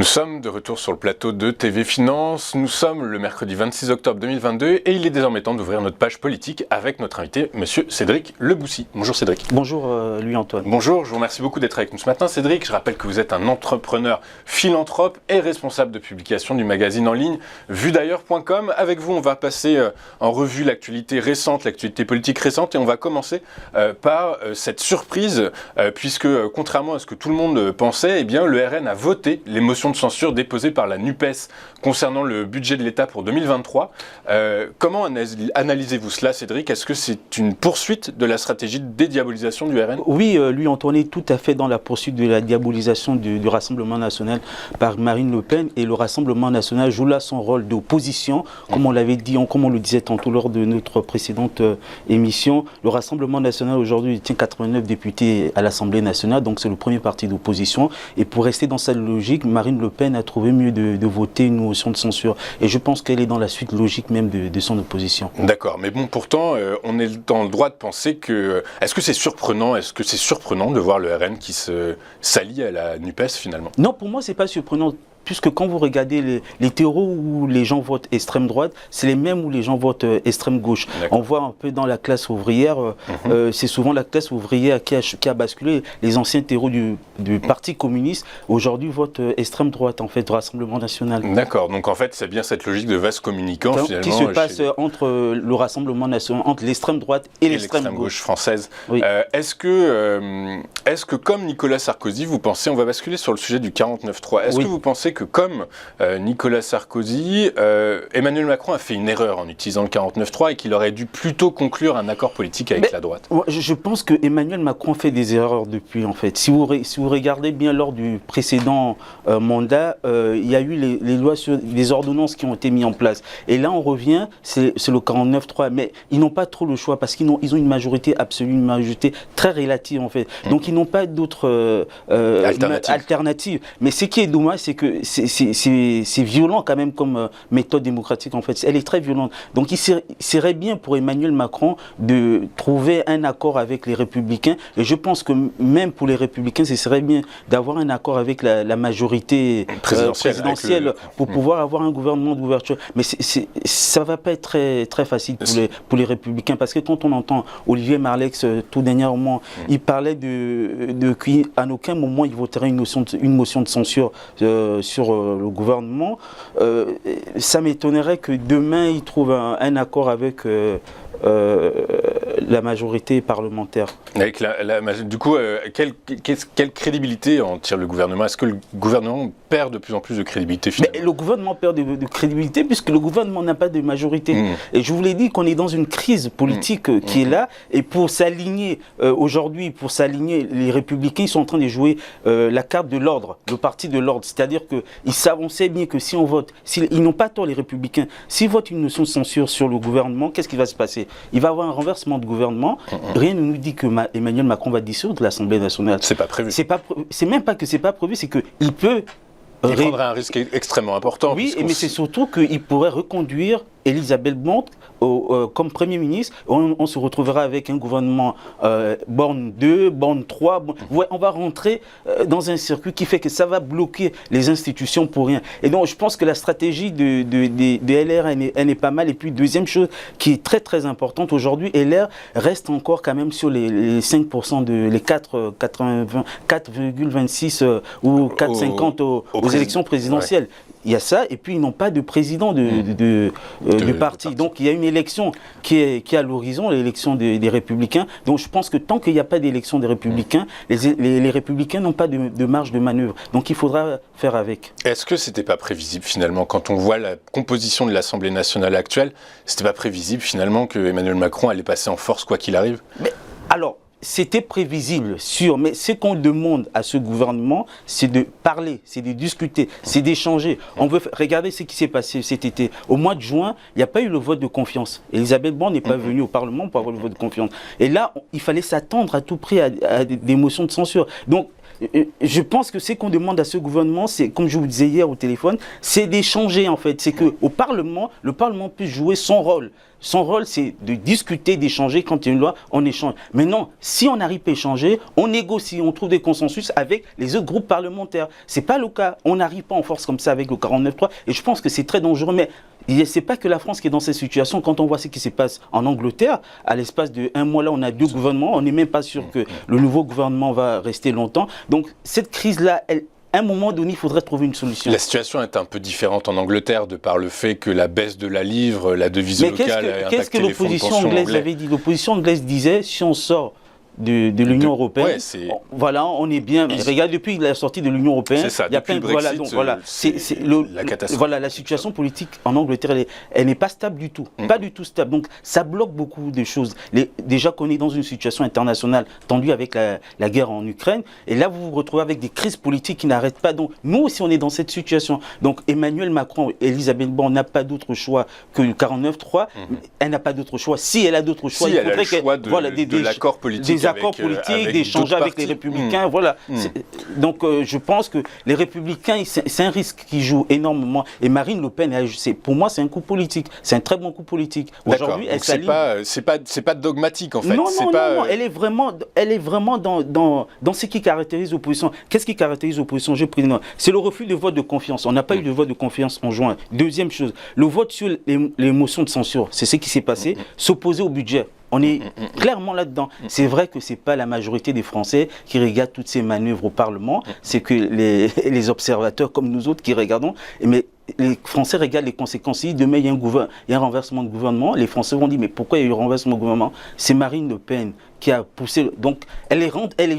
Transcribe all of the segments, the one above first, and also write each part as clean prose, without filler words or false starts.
sommes de retour sur le plateau de TV Finance. Nous sommes le mercredi 26 octobre 2022 et il est désormais temps d'ouvrir notre page politique avec notre invité, monsieur Cédric Leboussy. Bonjour Cédric. Bonjour Louis-Antoine. Bonjour, je vous remercie beaucoup d'être avec nous ce matin. Cédric, je rappelle que vous êtes un entrepreneur philanthrope et responsable de publication du magazine en ligne vuedailleurs.com. Avec vous, on va passer en revue l'actualité récente, l'actualité politique récente et on va commencer par cette surprise puisque contrairement à ce que tout le monde pensait, eh bien, le RN a voté les motions de censure déposées par la NUPES concernant le budget de l'État pour 2023. Comment analysez-vous cela, Cédric? Est-ce que c'est une poursuite de la stratégie de dédiabolisation du RN? Oui, Louis-Antoine est tout à fait dans la poursuite de la diabolisation du Rassemblement national par Marine Le Pen, et le Rassemblement national joue là son rôle d'opposition, comme on l'avait dit, comme on le disait tantôt lors de notre précédente émission. Le Rassemblement national aujourd'hui tient 89 députés à l'Assemblée nationale, donc c'est le premier parti d'opposition, et pour rester dans cette logique, Marine Le Pen a trouvé mieux de voter une motion de censure. Et je pense qu'elle est dans la suite logique même de son opposition. D'accord, mais bon, pourtant, on est dans le droit de penser que... Est-ce que c'est surprenant de voir le RN qui s'allie à la NUPES finalement? Non, pour moi, c'est pas surprenant. Puisque quand vous regardez les terreaux où les gens votent extrême droite, c'est les mêmes où les gens votent extrême gauche. On voit un peu dans la classe ouvrière, c'est souvent la classe ouvrière qui a basculé. Les anciens terreaux du Parti communiste, aujourd'hui, votent extrême droite, en fait, du Rassemblement national. D'accord, donc en fait, c'est bien cette logique de vase communicant, finalement. Qui se passe entre le Rassemblement national, entre l'extrême droite et l'extrême gauche française. Oui. Est-ce que, comme Nicolas Sarkozy, vous pensez, on va basculer sur le sujet du 49.3, est-ce que vous pensez que comme Nicolas Sarkozy, Emmanuel Macron a fait une erreur en utilisant le 49.3 et qu'il aurait dû plutôt conclure un accord politique avec la droite? Je pense que Emmanuel Macron fait des erreurs depuis, en fait. Si vous regardez bien lors du précédent mandat, il y a eu les lois sur les ordonnances qui ont été mises en place. Et là, on revient, c'est le 49.3. Mais ils n'ont pas trop le choix parce qu'ils ont une majorité absolue, une majorité très relative, en fait. Donc, ils n'ont pas d'autres alternatives. Mais ce qui est dommage, c'est que c'est violent quand même comme méthode démocratique, en fait. Elle est très violente. Donc il serait bien pour Emmanuel Macron de trouver un accord avec les Républicains. Et je pense que même pour les Républicains, ce serait bien d'avoir un accord avec la majorité présidentielle pour pouvoir avoir un gouvernement d'ouverture. Mais ça ne va pas être très, très facile pour les Républicains. Parce que quand on entend Olivier Marleix tout dernièrement, il parlait qu'à aucun moment il voterait une motion de censure sur le gouvernement. Ça m'étonnerait que demain il trouve un accord avec la majorité parlementaire. Avec du coup, quelle crédibilité en tire le gouvernement? Est-ce que le gouvernement perd de plus en plus de crédibilité finalement? Mais le gouvernement perd de crédibilité puisque le gouvernement n'a pas de majorité. Et je vous l'ai dit qu'on est dans une crise politique qui est là. Et pour s'aligner aujourd'hui, les Républicains ils sont en train de jouer la carte de l'ordre, le parti de l'ordre. C'est-à-dire qu'ils savent, on sait bien que si on vote, ils n'ont pas tort les Républicains, s'ils votent une motion de censure sur le gouvernement, qu'est-ce qui va se passer? Il va y avoir un renversement de gouvernement. Rien ne nous dit que Emmanuel Macron va dissoudre l'Assemblée nationale. C'est pas prévu. C'est même pas que c'est pas prévu, c'est qu'il peut... Il prendrait un risque extrêmement important. Oui, mais c'est surtout qu'il pourrait reconduire Elisabeth Borne comme Premier ministre. On se retrouvera avec un gouvernement Borne 2, Borne 3. On va rentrer dans un circuit qui fait que ça va bloquer les institutions pour rien. Et donc je pense que la stratégie de LR, elle n'est pas mal. Et puis deuxième chose qui est très très importante aujourd'hui, LR reste encore quand même sur les 5%, les 4,26 ou 4,50 aux élections présidentielles. Ouais. Il y a ça, et puis ils n'ont pas de président du parti. Donc il y a une élection qui est à l'horizon, l'élection des Républicains. Donc je pense que tant qu'il n'y a pas d'élection des Républicains, les Républicains n'ont pas de marge de manœuvre. Donc il faudra faire avec. Est-ce que c'était pas prévisible finalement, quand on voit la composition de l'Assemblée nationale actuelle, c'était pas prévisible finalement que Emmanuel Macron allait passer en force quoi qu'il arrive? Mais alors, c'était prévisible, sûr, mais ce qu'on demande à ce gouvernement, c'est de parler, c'est de discuter, c'est d'échanger. On veut regarder ce qui s'est passé cet été. Au mois de juin, il n'y a pas eu le vote de confiance. Elisabeth Borne n'est pas venue au Parlement pour avoir le vote de confiance. Et là, il fallait s'attendre à tout prix à des motions de censure. Donc, je pense que ce qu'on demande à ce gouvernement, c'est, comme je vous disais hier au téléphone, c'est d'échanger en fait. C'est qu'au Parlement, le Parlement puisse jouer son rôle. Son rôle, c'est de discuter, d'échanger. Quand il y a une loi, on échange. Mais non, si on n'arrive pas à échanger, on négocie, on trouve des consensus avec les autres groupes parlementaires. Ce n'est pas le cas. On n'arrive pas en force comme ça avec le 49.3. Et je pense que c'est très dangereux. Mais ce n'est pas que la France qui est dans cette situation. Quand on voit ce qui se passe en Angleterre, à l'espace d'un mois là, on a 2 gouvernements. On n'est même pas sûr que le nouveau gouvernement va rester longtemps. Donc cette crise-là, à un moment donné, il faudrait trouver une solution. La situation est un peu différente en Angleterre de par le fait que la baisse de la livre, la devise locale a impacté qu'est-ce que l'opposition anglaise avait dit? L'opposition anglaise disait, si on sort de l'Union européenne, voilà, on est bien. Regarde, depuis la sortie de l'Union européenne, il y a plein de la catastrophe. Voilà, la situation politique en Angleterre, elle n'est pas stable du tout, pas du tout stable. Donc, ça bloque beaucoup de choses. Déjà qu'on est dans une situation internationale tendue avec la guerre en Ukraine, et là, vous vous retrouvez avec des crises politiques qui n'arrêtent pas. Donc, nous aussi, on est dans cette situation. Donc, Emmanuel Macron, Elisabeth Borne n'a pas d'autre choix que le 49.3. Elle n'a pas d'autre choix. Si elle a d'autres choix, il faudrait le choix de l'accord politique. Des accords politiques, d'échanger avec les Républicains, voilà. Donc je pense que les Républicains, c'est un risque qui joue énormément. Et Marine Le Pen, pour moi, c'est un coup politique. C'est un très bon coup politique. Aujourd'hui, elle s'aligne. C'est pas dogmatique en fait. Non, elle est vraiment dans ce qui caractérise l'opposition. Qu'est-ce qui caractérise l'opposition? C'est le refus de vote de confiance. On n'a pas eu de vote de confiance en juin. Deuxième chose, le vote sur les motions de censure, c'est ce qui s'est passé. S'opposer au budget. On est clairement là-dedans. C'est vrai que ce n'est pas la majorité des Français qui regardent toutes ces manœuvres au Parlement, c'est que les observateurs comme nous autres qui regardons, mais les Français regardent les conséquences. Si demain il y a un renversement de gouvernement, les Français vont dire mais pourquoi il y a eu un renversement de gouvernement? C'est Marine Le Pen qui a poussé. Donc elle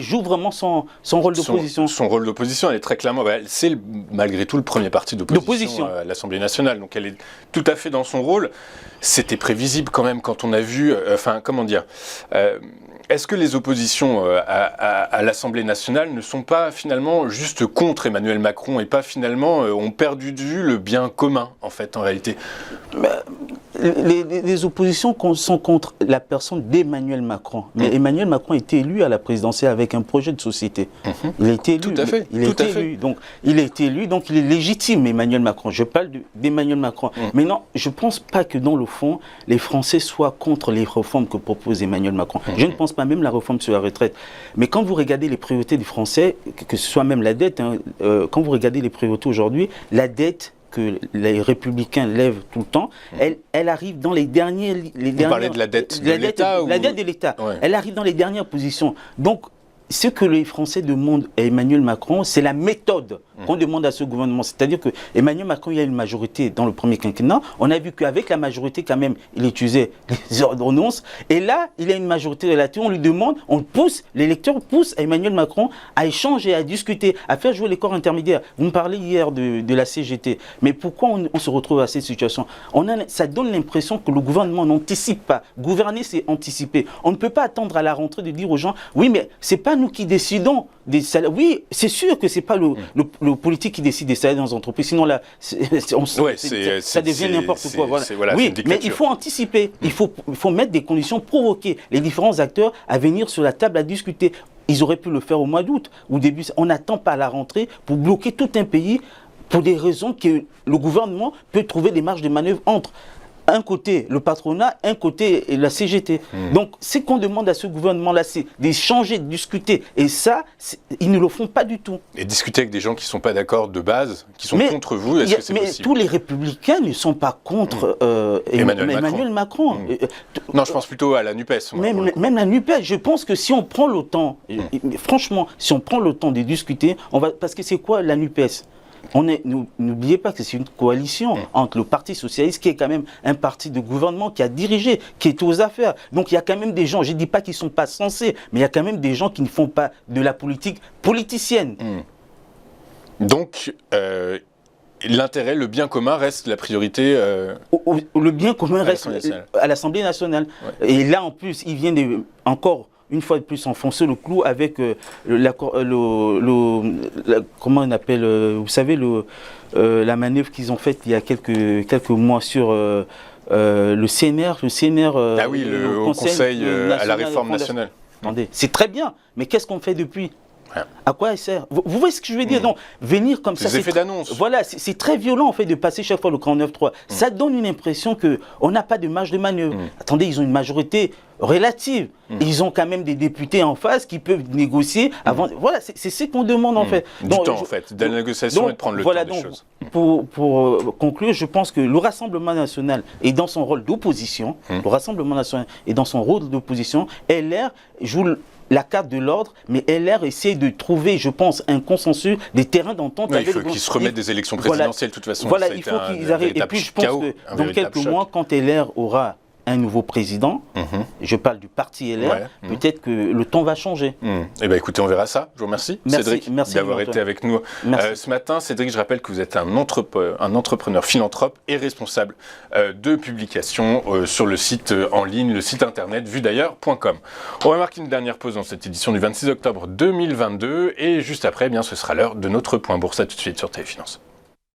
joue vraiment son rôle d'opposition. Son rôle d'opposition, elle est très clairement. C'est malgré tout le premier parti d'opposition à l'Assemblée nationale. Donc elle est tout à fait dans son rôle. C'était prévisible quand même quand on a vu. Comment dire est-ce que les oppositions à l'Assemblée nationale ne sont pas finalement juste contre Emmanuel Macron et pas finalement ont perdu de vue le bien commun en fait en réalité? Les oppositions sont contre la personne d'Emmanuel Macron. Mais Emmanuel Macron a été élu à la présidentielle avec un projet de société. Il a été élu. Tout à fait. Il a été élu, donc il est légitime, Emmanuel Macron. Je parle d'Emmanuel Macron. Mais non, je ne pense pas que dans le fond, les Français soient contre les réformes que propose Emmanuel Macron. Je ne pense pas même la réforme sur la retraite. Mais quand vous regardez les priorités des Français, que ce soit même la dette, quand vous regardez les priorités aujourd'hui, la dette que les Républicains lèvent tout le temps, elle arrive dans les derniers... Vous parlez de la dette de l'État? La dette de l'État. Ouais. Elle arrive dans les dernières positions. Donc, ce que les Français demandent à Emmanuel Macron, c'est la méthode qu'on demande à ce gouvernement. C'est-à-dire que Emmanuel Macron, il y a une majorité dans le premier quinquennat. On a vu qu'avec la majorité, quand même, il utilisait les ordonnances. Et là, il y a une majorité relative. On lui demande, l'électeur pousse à Emmanuel Macron à échanger, à discuter, à faire jouer les corps intermédiaires. Vous me parlez hier de la CGT. Mais pourquoi on se retrouve à cette situation? Ça donne l'impression que le gouvernement n'anticipe pas. Gouverner, c'est anticiper. On ne peut pas attendre à la rentrée de dire aux gens, oui, mais c'est pas nous qui décidons des salaires. Oui, c'est sûr que c'est pas le politique qui décide des salaires dans les entreprises. Sinon, là, ça devient n'importe quoi. Voilà. Oui, mais il faut anticiper. Il faut mettre des conditions, provoquer les différents acteurs à venir sur la table à discuter. Ils auraient pu le faire au mois d'août. Au début, on n'attend pas la rentrée pour bloquer tout un pays pour des raisons que le gouvernement peut trouver des marges de manœuvre entre un côté le patronat, un côté la CGT. Donc, ce qu'on demande à ce gouvernement-là, c'est d'échanger, de discuter. Et ça, ils ne le font pas du tout. Et discuter avec des gens qui ne sont pas d'accord de base, qui sont contre vous, est-ce que c'est possible? Mais tous les Républicains ne sont pas contre Emmanuel Macron. Non, je pense plutôt à la NUPES. Même la NUPES, je pense que si on prend le temps, franchement, si on prend le temps de discuter, parce que c'est quoi la NUPES? N'oubliez pas que c'est une coalition entre le Parti Socialiste, qui est quand même un parti de gouvernement qui a dirigé, qui est aux affaires. Donc il y a quand même des gens, je ne dis pas qu'ils ne sont pas censés, mais il y a quand même des gens qui ne font pas de la politique politicienne. Donc, l'intérêt, le bien commun reste la priorité le bien commun reste à l'Assemblée nationale. Ouais. Et là, en plus, il vient encore une fois de plus enfoncer le clou avec comment on appelle, vous savez, la manœuvre qu'ils ont faite il y a quelques mois sur le CNR. Le Conseil à la réforme nationale. Attendez, c'est très bien, mais qu'est-ce qu'on fait depuis? Ouais. À quoi elle sert? Vous voyez ce que je veux dire? Donc, venir comme ça, des effets d'annonce. Voilà, c'est très violent en fait de passer chaque fois le 49-3. Ça donne une impression qu'on n'a pas de marge de manœuvre. Attendez, ils ont une majorité relative. Ils ont quand même des députés en face qui peuvent négocier avant. Voilà, c'est ce qu'on demande en fait. Du temps en fait, de la négociation et de prendre le temps des choses. Pour conclure, je pense que le Rassemblement national est dans son rôle d'opposition. Le Rassemblement national est dans son rôle d'opposition. LR joue la carte de l'ordre, mais LR essaie de trouver, je pense, un consensus, des terrains d'entente. Il faut qu'ils se remettent des élections présidentielles, de toute façon. Voilà, il faut qu'ils arrivent. Et puis je pense que dans quelques mois, quand LR aura un nouveau président, je parle du parti LR, peut-être que le temps va changer. Eh bien écoutez, on verra ça. Je vous remercie, Cédric, d'avoir été avec nous ce matin. Cédric, je rappelle que vous êtes un entrepreneur philanthrope et responsable de publication sur le site en ligne, le site internet vuedailleurs.com. On va marquer une dernière pause dans cette édition du 26 octobre 2022 et juste après, eh bien, ce sera l'heure de notre point bourse. À tout de suite sur Téléfinance.